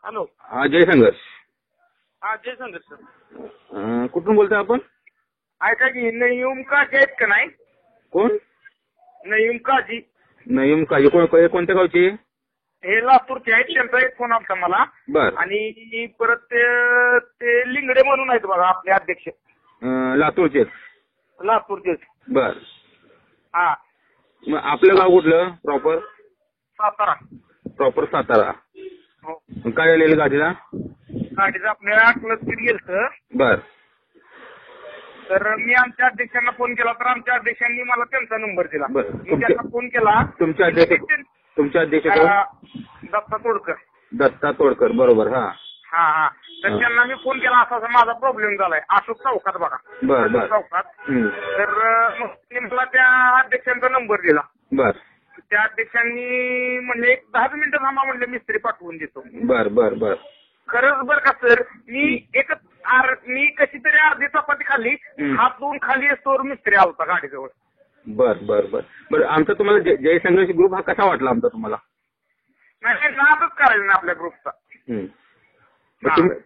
Hello. हा, जय संघर्ष. हा, जय संघर्ष सर. कुठून बोलतोय आपण? ऐका की नयीम काजी आहेत का नाही? कोण? नयीम काजी. नयीम काजी कोणत्या गावची? हे लातूरचे आहेत. त्यांचा एक फोन आलता मला. बर. आणि परत ते लिंगडे म्हणून आहेत बघा आपले अध्यक्ष. लातूरचे. लातूरचेच. बर. हा. मग आपलं गाव कुठलं प्रॉपर? सातारा. प्रॉपर सातारा. हो. काय झालेलं गाडीला? गाडीचं आपल्या क्लच गेलं. बर. तर मी आमच्या अध्यक्षांना फोन केला तर आमच्या अध्यक्षांनी मला त्यांचा नंबर दिला. बर. मी त्यांना फोन केला. तुमच्या अध्यक्ष कोण? दत्ता तोडकर. दत्ता तोडकर, बरोबर. हा हा हा. तर त्यांना मी फोन केला, असा माझा प्रॉब्लेम झालाय अशोक चौकात बघा. बर बर. चौकात. तर मग मला त्या अध्यक्षांचा नंबर दिला. बर. त्या अध्यक्षांनी म्हणले 10 मिनिटं थांबा म्हणले, मिस्त्री पाठवून देतो. बर बर बर. खरंच बरं का सर, मी कशी तरी अर्धी चपाती खाल्ली, हात धुवून खाली असतोवर मिस्त्री आलता गाडीजवळ. बर बर बर बर. आमचा तुम्हाला जय संघर्ष ग्रुप हा कसा वाटला आमचा तुम्हाला? नाही, नादच करायला ना आपल्या ग्रुपचा.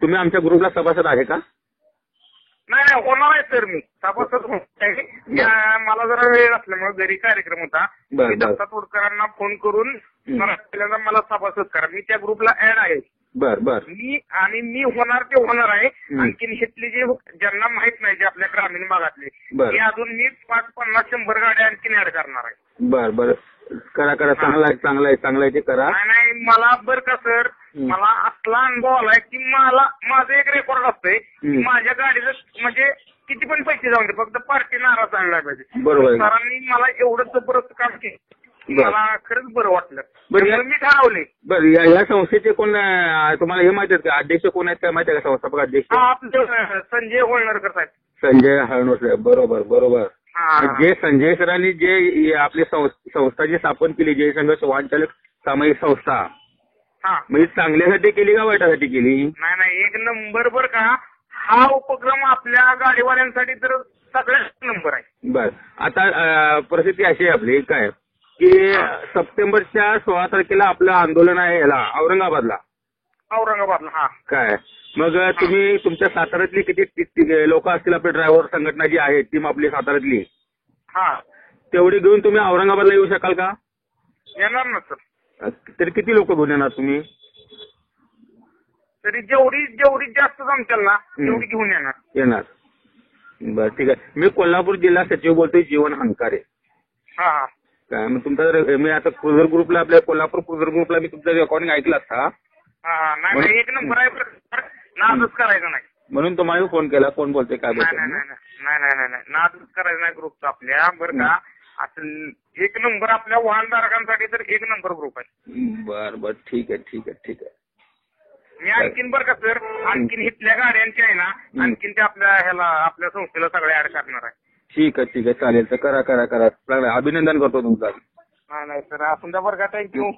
तुम्ही आमच्या ग्रुपला सभासद आहे का? नाही, होणार आहे सर. मी सभासद मला जरा वेळ असल्यामुळे घरी कार्यक्रम होता. मी दत्ता तोडकरांना फोन करून मला सभासद करा. मी त्या ग्रुपला ऍड आहे. बर बर. मी होणार ते होणार आहे. आणखीन घेतली जे ज्यांना माहित नाही, जे आपल्या ग्रामीण भागातले, ते अजून मी 550-100 गाड्या आणखीन ऍड करणार आहे. बर बर. करा करा. चांगला आहे ते करा. नाही, मला बरं का सर, मला असला अनुभव आलाय की माझं एक रेकॉर्ड असतंय की माझ्या गाडीचं म्हणजे किती पण पैसे जाऊन दे, फक्त पार्टी नाराज आणला पाहिजे. बरोबर. सरांनी मला एवढं जबरदस्त काम केलं, मला खरंच बरं वाटलं. बरं, मी ठरवले. बरं, या संस्थेचे कोण तुम्हाला हे माहिती आहे का? अध्यक्ष कोण आहेत काय माहिती आहे का? संस्थापक अध्यक्ष संजय होळनरकर साहेब. संजय हळनोसकर, बरोबर बरोबर. जे संजय सरांनी जे आपली संस्था जी स्थापन केली, जय संघर्ष वाहनचालक सामायिक संस्था, म्हणजे चांगल्यासाठी केली का वाईटासाठी केली? नाही, एक नंबर. बर का, हा उपक्रम आपल्या गाडीवाल्यांसाठी तर सगळ्यात नंबर आहे. बर. आता परिस्थिती अशी आहे आपली काय की सप्टेंबरच्या 16 तारखेला आपलं आंदोलन आहे याला औरंगाबादला. हा. काय मग तुम्ही तुमच्या साताऱ्यातली किती लोक असतील, आपले ड्रायव्हर संघटना जी आहे टीम आपली साताऱ्यातली, तेवढी घेऊन तुम्ही औरंगाबादला येऊ शकाल का? येणार ना सर. तरी किती लोक घेऊन येणार तुम्ही? तरी जेवढी जास्त जमतील ना तेवढी घेऊन येणार. बरं, ठीक आहे. मी कोल्हापूर जिल्हा सचिव बोलतोय, जीवन हंकारे. हा. काय मग तुमचा मी आता क्रुझर ग्रुपला, आपल्या कोल्हापूर क्रुझर ग्रुपला मी तुमचं रेकॉर्डिंग ऐकलं असता. नाही, एक नंबर आहे. नादच करायचं नाही म्हणून तुम्हाला फोन केला. कोण बोलतोय काय बोलतोय? नाही, नादच करायचं नाही ग्रुपचा आपल्या. बरं का, असं एक नंबर आपल्या वाहनधारकांसाठी तर एक नंबर ग्रुप आहे. बर, ठीक आहे. मी आणखीन बरं का सर, आणखीन इथल्या गाड्यांची आहे ना, आणखीन ते आपल्या संस्थेला सगळे ऍड करणार आहे. ठीक आहे. चालेल. तर करा. अभिनंदन करतो तुमचं. नाही सर, आपण बरं का, थँक्यू.